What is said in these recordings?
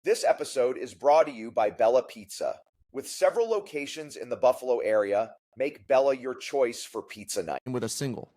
This episode is brought to you by Bella Pizza. With several locations in the Buffalo area, make Bella your choice for pizza night. With a single.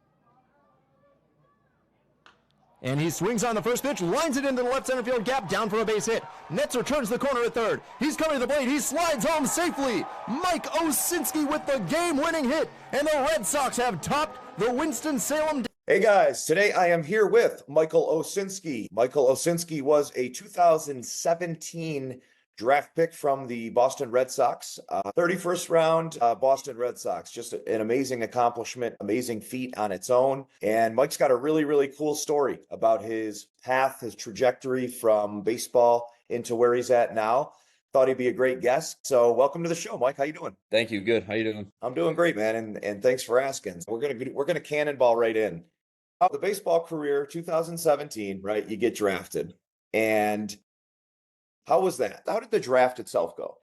And he swings on the first pitch, lines it into the left center field gap, down for a base hit. Netzer turns the corner at third. He's coming to the plate. He slides home safely. Mike Osinski with the game-winning hit, and the Red Sox have topped the Winston-Salem. Hey guys, today I am here with Michael Osinski. Michael Osinski was a 2017 draft pick from the Boston Red Sox, 31st round Boston Red Sox. Just an amazing accomplishment, amazing feat on its own. And Mike's got a really cool story about his path, his trajectory from baseball into where he's at now. Thought he'd be a great guest. So welcome to the show, Mike. How you doing? Thank you. Good. How you doing? I'm doing great, man. And thanks for asking. We're gonna cannonball right in. The baseball career, 2017, right? You get drafted. And how was that? How did the draft itself go?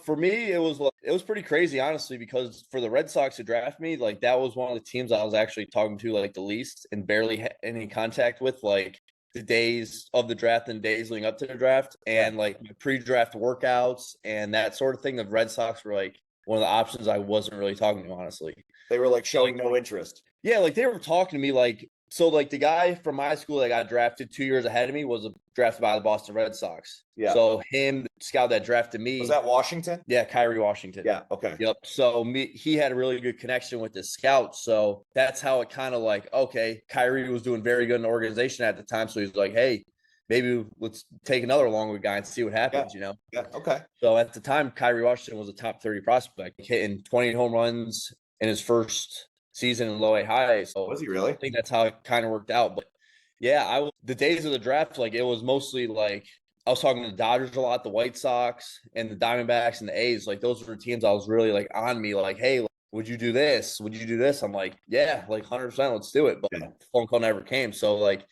For me, it was pretty crazy, honestly, because for the Red Sox to draft me, like that was one of the teams I was actually talking to like the least and barely had any contact with, like the days of the draft and days leading up to the draft, and like my pre-draft workouts and that sort of thing. The Red Sox were like one of the options I wasn't really talking to, honestly. They were like showing no interest. Yeah, like they were talking to me like. So, like, the guy from my school that got drafted 2 years ahead of me was drafted by the Boston Red Sox. Yeah. So, him, the scout that drafted me. Was that Washington? Yeah, Kyrie Washington. Yeah, okay. Yep. So, he had a really good connection with the scout. So, that's how it kind of like, okay, Kyrie was doing very good in the organization at the time. So, he's like, hey, maybe let's take another Longwood guy and see what happens, you know? Yeah, okay. So, at the time, Kyrie Washington was a top 30 prospect, hitting 20 home runs in his first season in low A high. So was he really? I think that's how it kind of worked out. But yeah, the days of the draft, like it was mostly like I was talking to the Dodgers a lot, the White Sox and the Diamondbacks and the A's. Like those were the teams I was really like on me, like, hey, would you do this? Would you do this? I'm like, yeah, like 100%, let's do it. But the phone call never came. So like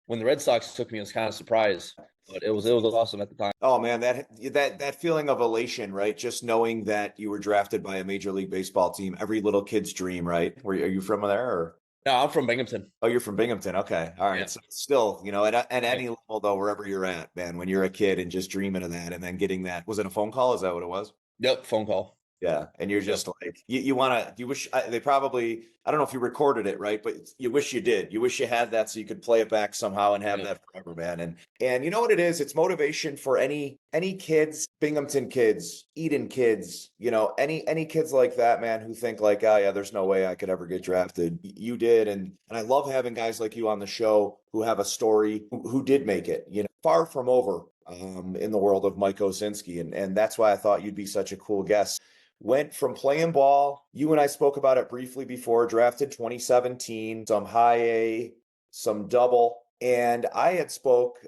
when the Red Sox took me, it was kind of a surprise. But it was awesome at the time. Oh man, that feeling of elation, right? Just knowing that you were drafted by a Major League Baseball team, every little kid's dream, right? Are you from there? Or? No, I'm from Binghamton. Oh, you're from Binghamton. Okay, all right. Yeah. So still, you know, at any level though, wherever you're at, man, when you're a kid and just dreaming of that, and then getting that, was it a phone call? Is that what it was? Yep, phone call. Yeah, and you're just like you wish they probably, I don't know if you recorded it, right, but you wish you did. You wish you had that so you could play it back somehow and have that forever, man. And you know what it is? It's motivation for any kids, Binghamton kids, Eden kids, you know, any kids like that, man, who think like, oh yeah, there's no way I could ever get drafted. You did, and I love having guys like you on the show who have a story, who did make it, you know, far from over in the world of Mike Osinski, and that's why I thought you'd be such a cool guest. Went from playing ball, you and I spoke about it briefly before, drafted 2017, some high A, some double, and I had spoke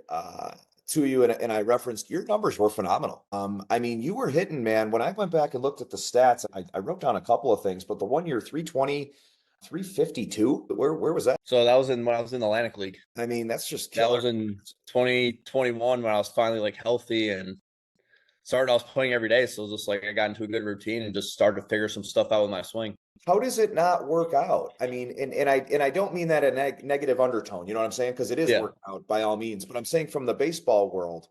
to you and I referenced your numbers were phenomenal. I mean, you were hitting, man. When I went back and looked at the stats, I wrote down a couple of things, but the 1 year 320, 352, where was that? So that was when I was in the Atlantic League. I mean, that's just killer. That was in 2021 when I was finally like healthy and I was playing every day. So it was just like I got into a good routine and just started to figure some stuff out with my swing. How does it not work out? I mean, and I don't mean that a negative undertone, you know what I'm saying? Because it is working out by all means, but I'm saying from the baseball world,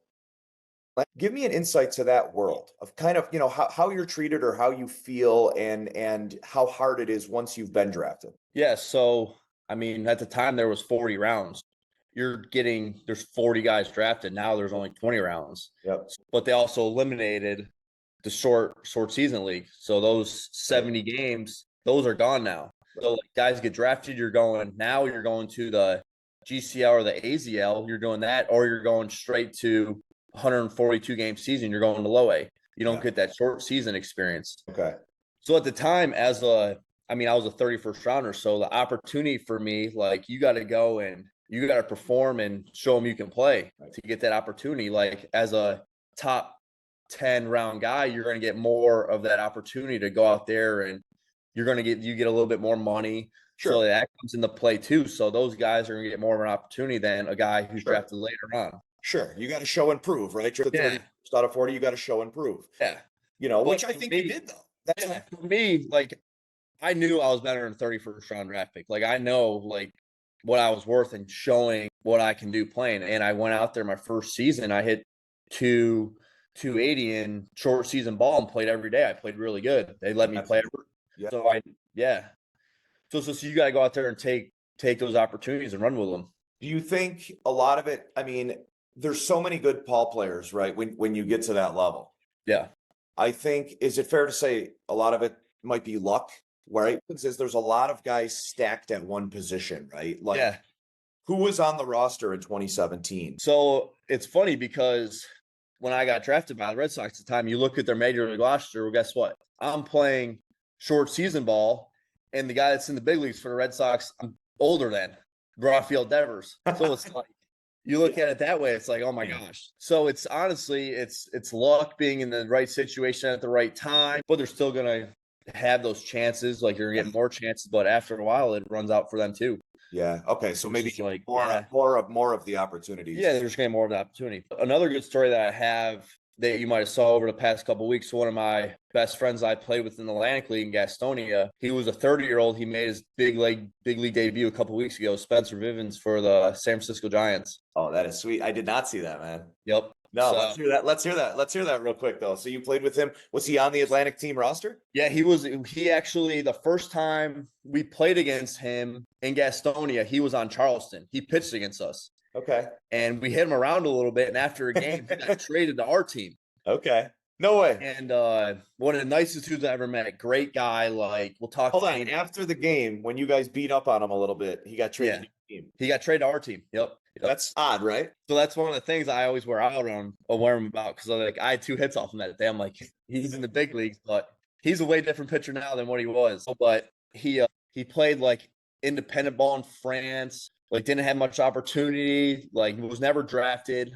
like, give me an insight to that world of kind of, you know, how you're treated or how you feel and how hard it is once you've been drafted. Yeah. So, I mean, at the time there was 40 rounds. There's 40 guys drafted. Now there's only 20 rounds. Yep. But they also eliminated the short season league. So those 70 games, those are gone now. So like guys get drafted, you're going to the GCL or the AZL, you're doing that, or you're going straight to 142 game season, you're going to low A. You don't get that short season experience. Okay. So at the time I was a 31st rounder. So the opportunity for me, like you got to go and you got to perform and show them you can play to get that opportunity. Like as a top 10 round guy, you're going to get more of that opportunity to go out there and you get a little bit more money. Sure. So that comes into play too. So those guys are going to get more of an opportunity than a guy who's drafted later on. Sure. You got to show and prove, right? You're the 30th out of 40, you got to show and prove. Yeah. You know, which I think you did though. For me, like I knew I was better than a 31st round draft pick. Like I know like what I was worth and showing what I can do playing. And I went out there my first season, I hit to 280 in short season ball and played every day. I played really good. They let me play. Yeah. So So you got to go out there and take those opportunities and run with them. Do you think a lot of it, I mean, there's so many good ball players, right? When you get to that level. Yeah. I think, is it fair to say a lot of it might be luck, right? Because there's a lot of guys stacked at one position, right? Like, Yeah. who was on the roster in 2017? So it's funny because when I got drafted by the Red Sox at the time, you look at their major league roster, well, guess what? I'm playing short season ball, and the guy that's in the big leagues for the Red Sox, I'm older than Rafael Devers. So it's like, you look at it that way, it's like, oh my gosh. So it's honestly, it's luck, being in the right situation at the right time, but they're still going to have those chances. Like, you're going to get more chances, but after a while, it runs out for them too. Yeah. Okay. So maybe like more of the opportunities. Yeah, there's getting more of the opportunity. Another good story that I have that you might have saw over the past couple of weeks. One of my best friends I played with in the Atlantic League in Gastonia, he was a 30-year-old. He made his big league debut a couple of weeks ago. Spencer Vivens for the San Francisco Giants. Oh, that is sweet. I did not see that, man. Yep. No, let's hear that. Let's hear that real quick though. So you played with him. Was he on the Atlantic team roster? Yeah, he actually, the first time we played against him in Gastonia, he was on Charleston. He pitched against us. Okay. And we hit him around a little bit, and after a game, he got traded to our team. Okay. No way. And one of the nicest dudes I ever met. Great guy. Like, we'll talk. Hold on. After the game, when you guys beat up on him a little bit, he got traded to your team. He got traded to our team. Yep. That's odd, right? So that's one of the things I always wear out on or wear him about, because I had 2 hits off him that day. I'm like, he's in the big leagues, but he's a way different pitcher now than what he was. But he played like independent ball in France. Like, didn't have much opportunity. Like, was never drafted.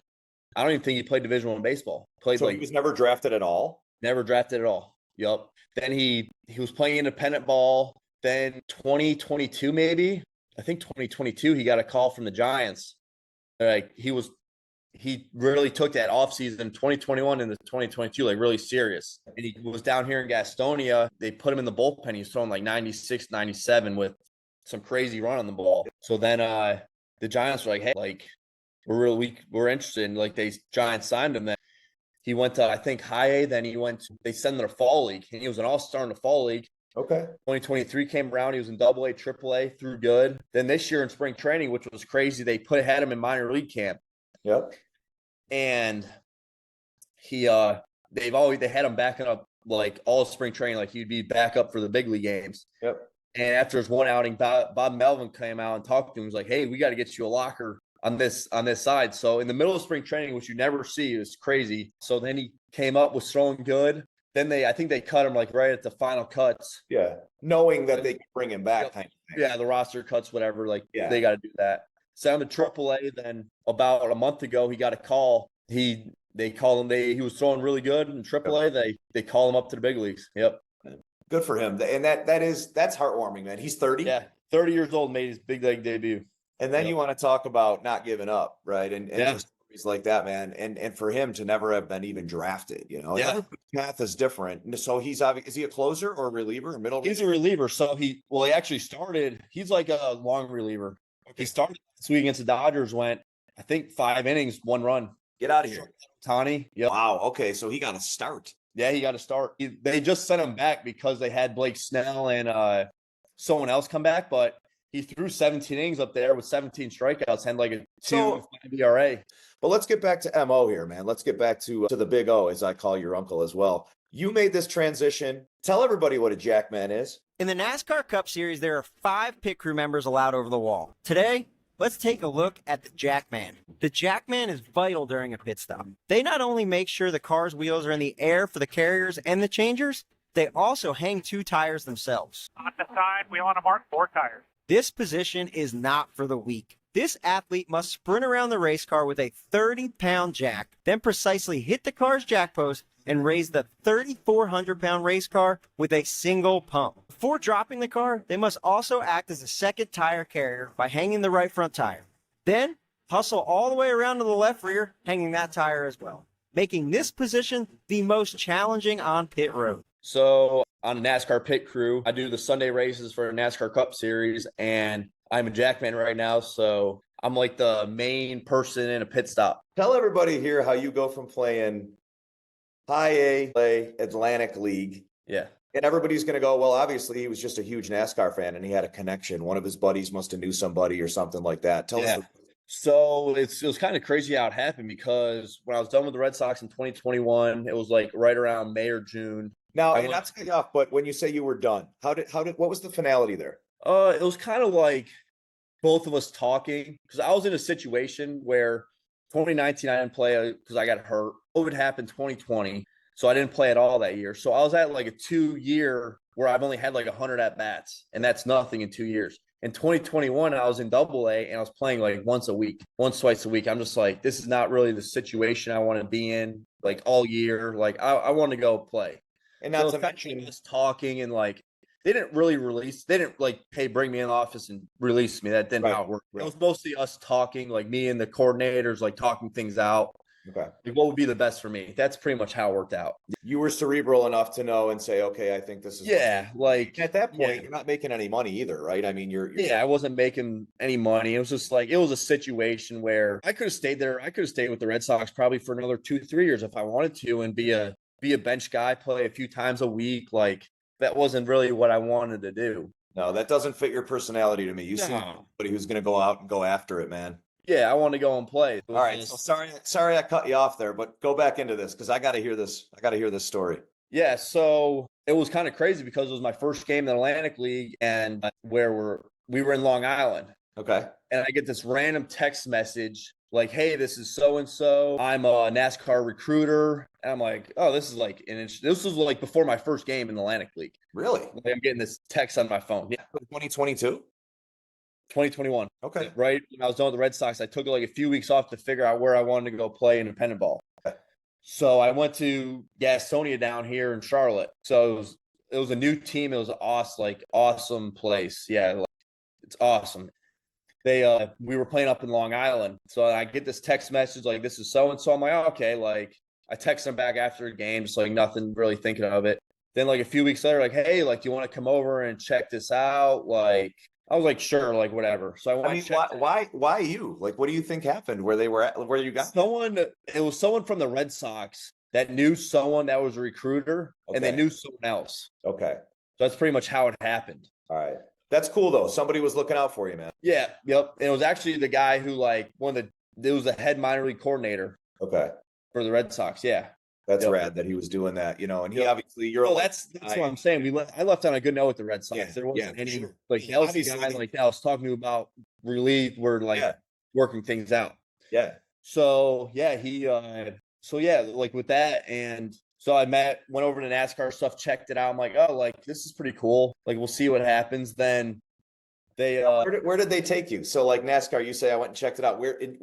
I don't even think he played Division I baseball. So he was never drafted at all? Never drafted at all. Yep. Then he was playing independent ball. Then 2022, maybe. I think 2022, he got a call from the Giants. Like, he really took that offseason 2021 into 2022 like really serious. And he was down here in Gastonia. They put him in the bullpen. He was throwing like 96, 97 with some crazy run on the ball. So then the Giants were like, hey, like, we're interested in, like, they Giants signed him. Then he went to, I think, high A. Then they sent him to the fall league, and he was an all-star in the fall league. Okay. 2023 came around. He was in Double A, Triple A, threw good. Then this year in spring training, which was crazy, they had him in minor league camp. Yep. And they had him backing up like all spring training, like he'd be back up for the big league games. Yep. And after his one outing, Bob Melvin came out and talked to him. He was like, hey, we got to get you a locker on this side. So in the middle of spring training, which you never see, is crazy. So then he came up, was throwing good. Then I think they cut him like right at the final cuts. Yeah. Knowing that they could bring him back. Kind of thing. Yeah. The roster cuts, whatever. Like, they got to do that. Sent him to AAA. Then about a month ago, he got a call. They call him. He was throwing really good in AAA. They call him up to the big leagues. Yep. Good for him. And that's heartwarming, man. He's 30. Yeah. 30 years old, made his big league debut. And then you want to talk about not giving up, right? And just stories like that, man. And for him to never have been even drafted, every path is different. So is he a closer or a reliever or middle? He's a reliever. So he actually started. He's like a long reliever. Okay. He started this week against the Dodgers. Went, I think, 5 innings, 1 run. Get out of here, Tani. Yep. Wow. Okay, so he got to start. Yeah, he got to start. They just sent him back because they had Blake Snell and someone else come back, but he threw 17 innings up there with 17 strikeouts and like a 2.5 ERA. But let's get back to MO here, man. Let's get back to the big O, as I call your uncle as well. You made this transition. Tell everybody what a Jackman is. In the NASCAR Cup Series, there are 5 pit crew members allowed over the wall. Today, let's take a look at the Jackman. The Jackman is vital during a pit stop. They not only make sure the car's wheels are in the air for the carriers and the changers, they also hang 2 tires themselves. On the side, we want to mark 4 tires. This position is not for the weak. This athlete must sprint around the race car with a 30-pound jack, then precisely hit the car's jack post and raise the 3,400-pound race car with a single pump. Before dropping the car, they must also act as a second tire carrier by hanging the right front tire. Then, hustle all the way around to the left rear, hanging that tire as well, making this position the most challenging on pit road. So, on a NASCAR pit crew, I do the Sunday races for a NASCAR Cup Series, and I'm a Jackman right now, so I'm like the main person in a pit stop. Tell everybody here how you go from playing high A play Atlantic League. Yeah. And everybody's going to go, well, obviously he was just a huge NASCAR fan and he had a connection. One of his buddies must have knew somebody or something like that. Tell us. So it was kind of crazy how it happened, because when I was done with the Red Sox in 2021, it was like right around May or June. Now, and not to cut you off, but when you say you were done, what was the finality there? It was kind of like both of us talking, because I was in a situation where 2019 I didn't play because I got hurt. COVID happened 2020, so I didn't play at all that year. So I was at like a 2-year where I've only had like 100 at bats, and that's nothing in 2 years. In 2021, I was in AA and I was playing like once, twice a week. I'm just like, this is not really the situation I want to be in like all year. Like I want to go play. And not So to it's mention, just talking, and like they didn't like, hey, bring me in the office and release me. That didn't Right, how it worked. right. It was mostly us talking, like me and the coordinators, like talking things out. okay, Like what would be the best for me? That's pretty much how it worked out. you were cerebral enough to know and say, okay, I think this is. Yeah, like At that point, yeah. you're not making any money either, right? I mean, you're Yeah, I wasn't making any money. It was just like, it was a situation where I could have stayed there. I could have stayed with the Red Sox probably for another 2-3 years if I wanted to, and be a bench guy, play a few times a week. Like that wasn't really what I wanted to do. No, that doesn't fit your personality to me. You seem like No. somebody who's going to go out and go after it, man. Yeah, I want to go and play. It was All right, just- so sorry I cut you off there, but go back into this because I got to hear this. I got to hear this story. Yeah, so it was kind of crazy because it was my first game in the Atlantic League, and where we were in Long Island. Okay. And I get this random text message like, hey, this is so and so. I'm a NASCAR recruiter. And I'm like, oh, this is like this was like before my first game in the Atlantic League. Really? Like, I'm getting this text on my phone. Yeah, 2022? 2021. Okay. Right when I was done with the Red Sox, I took like a few weeks off to figure out where I wanted to go play independent ball. Okay. So I went to Gastonia down here in Charlotte. So it was a new team. It was awesome place. Yeah, like, it's awesome. We were playing up in Long Island. So I get this text message like, this is so and so. I'm like, oh, okay. Like I text them back after the game, just like nothing really thinking of it. Then like a few weeks later, like, hey, like, do you want to come over and check this out? Like, I was like, sure, like whatever. So I went. I mean, why you? Like, what do you think happened? Where they were at? Where you got someone? It was someone from the Red Sox that knew someone that was a recruiter, and they Okay. knew someone else. Okay. So that's pretty much how it happened. All right. That's cool though. Somebody was looking out for you, man. Yeah. Yep. And it was actually the guy who like it was the head minor league coordinator Okay. for the Red Sox. Yeah. That's Yep. rad that he was doing that, you know, and he Yep. obviously you're Well, a- that's what I'm saying. I left on a good note with the Red Sox. Yeah, There wasn't yeah, any sure. like that was the Obviously. guy like that I was talking to about relief. We're like Yeah. working things out. Yeah. So yeah, like with that, and so I went over to NASCAR stuff, checked it out. I'm like, oh, like this is pretty cool. Like we'll see what happens. Then they Where did they take you? So like NASCAR, you say I went and checked it out.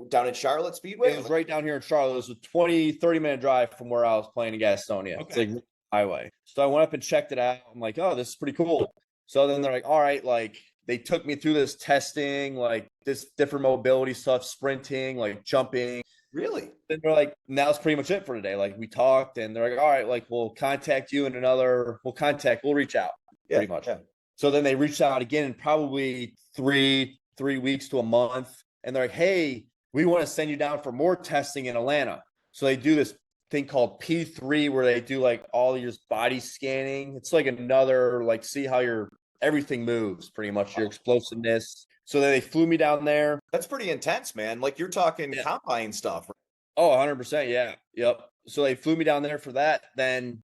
Down in Charlotte Speedway? it was right down here in Charlotte. It was a 20-30 minute drive from where I was playing in Gastonia. It's Okay. like highway. So I went up and checked it out. I'm like, oh, this is pretty cool. So then they're like, all right, like they took me through this testing, like this different mobility stuff, sprinting, like jumping. Really? Then they're like, and that was pretty much it for today. Like we talked, and they're like, all right, like we'll contact you we'll reach out. Yeah. Pretty much. Yeah. So then they reached out again in probably three weeks to a month. And they're like, hey, we want to send you down for more testing in Atlanta. So they do this thing called P3 where they do like all your body scanning. It's like another, like, see how everything moves, pretty much your explosiveness. So then they flew me down there. That's pretty intense, man. Like you're talking Yeah. combine stuff. Oh, 100%. Yeah. Yep. So they flew me down there for that. Then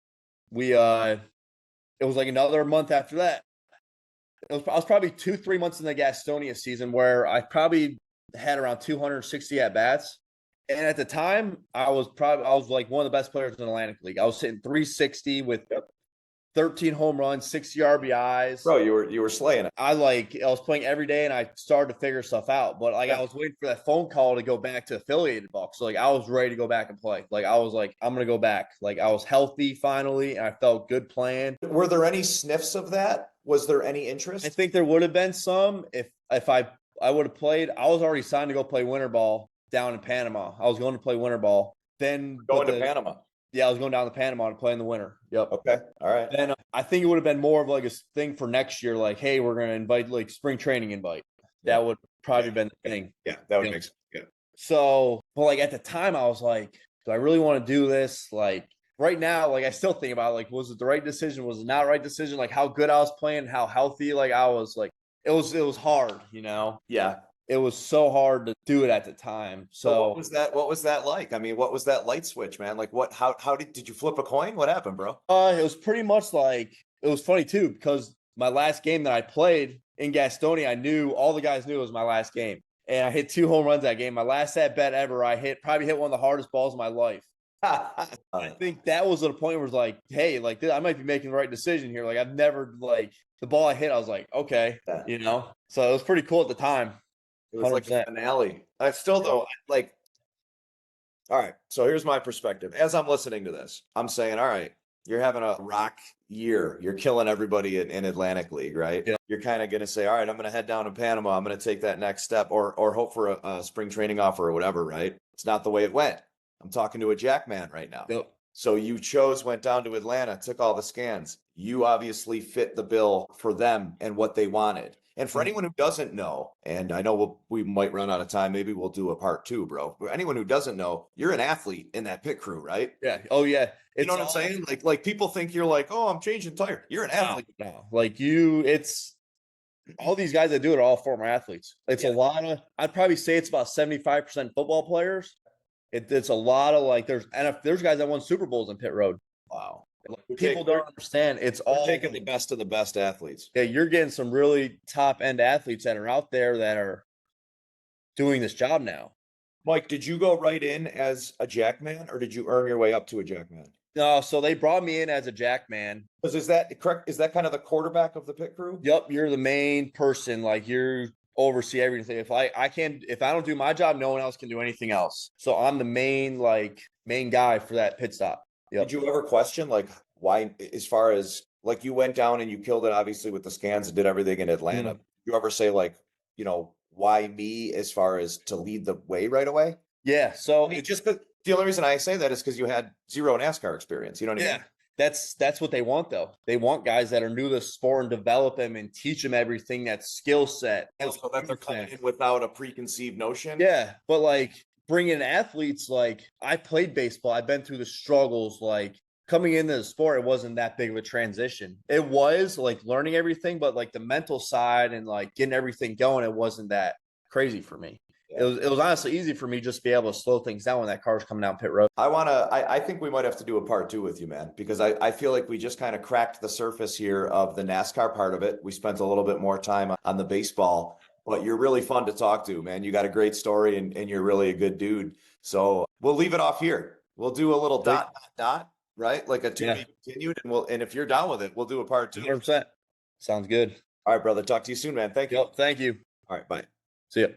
it was like another month after that. I was probably 2-3 months in the Gastonia season where I probably had around 260 at bats. And at the time, I was like one of the best players in the Atlantic League. I was hitting 360 with 13 home runs, 60 RBIs. Bro, you were slaying it. I was playing every day, and I started to figure stuff out. But like I was waiting for that phone call to go back to affiliated ball. So like I was ready to go back and play. Like I was like, I'm gonna go back. Like I was healthy finally, and I felt good playing. Were there any sniffs of that? Was there any interest? I think there would have been some if I would have played. I was already signed to go play winter ball down in Panama. I was going to play winter ball. Then Going to Panama. Yeah, I was going down to Panama to play in the winter. Yep. Okay. All right. Then I think it would have been more of like a thing for next year. Like, hey, we're going to invite like spring training invite. That would probably been the thing. Yeah, that would Yeah. make sense. Yeah. So, but like at the time, I was like, do I really want to do this? Like right now, like I still think about like, was it the right decision? Was it not the right decision? Like how good I was playing, how healthy like I was. Like it was hard, you know. Yeah. It was so hard to do it at the time. So So what was that like? I mean, what was that light switch, man? Like how did you flip a coin? What happened, bro? it was pretty much like it was funny too because my last game that I played in Gastonia, I knew all the guys knew it was my last game, and I hit 2 home runs that game. My last at bat ever. Probably hit one of the hardest balls of my life. I think that was at a point where it's like, hey, like I might be making the right decision here. Like I've never like the ball I hit, I was like, okay, you know. So it was pretty cool at the time. It was like a 100%. finale. I still though, like, all right. So here's my perspective. As I'm listening to this, I'm saying, all right, you're having a rock year. You're killing everybody in Atlantic League, right? Yeah. You're kind of going to say, all right, I'm going to head down to Panama. I'm going to take that next step, or hope for a spring training offer or whatever, right? It's not the way it went. I'm talking to a Jackman right now. Yep. So you went down to Atlanta, took all the scans. You obviously fit the bill for them and what they wanted. And for anyone who doesn't know, and I know we might run out of time, maybe we'll do a part 2, bro. For anyone who doesn't know, you're an athlete in that pit crew, right? Yeah. Oh yeah. You know what I'm saying? Like people think you're like, oh, I'm changing tire. You're an athlete. No. Like it's all these guys that do it are all former athletes. It's a lot of, I'd probably say it's about 75% football players. It's a lot of like there's guys that won Super Bowls in pit road. Wow. Like, people don't understand. It's all taking the best of the best athletes. Yeah, you're getting some really top end athletes that are out there that are doing this job now. Mike, did you go right in as a Jackman or did you earn your way up to a Jackman? No, so they brought me in as a Jackman. Because is that correct? Is that kind of the quarterback of the pit crew? Yep, you're the main person. Like you oversee everything. If I don't do my job, no one else can do anything else. So I'm the main guy for that pit stop. Yep. Did you ever question like why, as far as like you went down and you killed it obviously with the scans and did everything in Atlanta? You ever say like, you know, why me as far as to lead the way right away? Yeah. So The only reason I say that is because you had zero NASCAR experience. You know what I mean? That's what they want though. They want guys that are new to the sport and develop them and teach them everything, that skill set. So that they're coming in without a preconceived notion. Yeah, but like bringing athletes, like I played baseball, I've been through the struggles. Like coming into the sport, it wasn't that big of a transition. It was like learning everything, but like the mental side and like getting everything going, it wasn't that crazy for me. It was honestly easy for me just to be able to slow things down when that car's coming down pit road. I think we might have to do a part 2 with you, man, because I feel like we just kind of cracked the surface here of the NASCAR part of it. We spent a little bit more time on the baseball, but you're really fun to talk to, man. You got a great story and you're really a good dude. So we'll leave it off here. We'll do a little dot, right? Like a 2 continued, and if you're down with it, we'll do a part 2. 100%. Sounds good. All right, brother. Talk to you soon, man. Thank you. Yep. Thank you. All right, bye. See ya.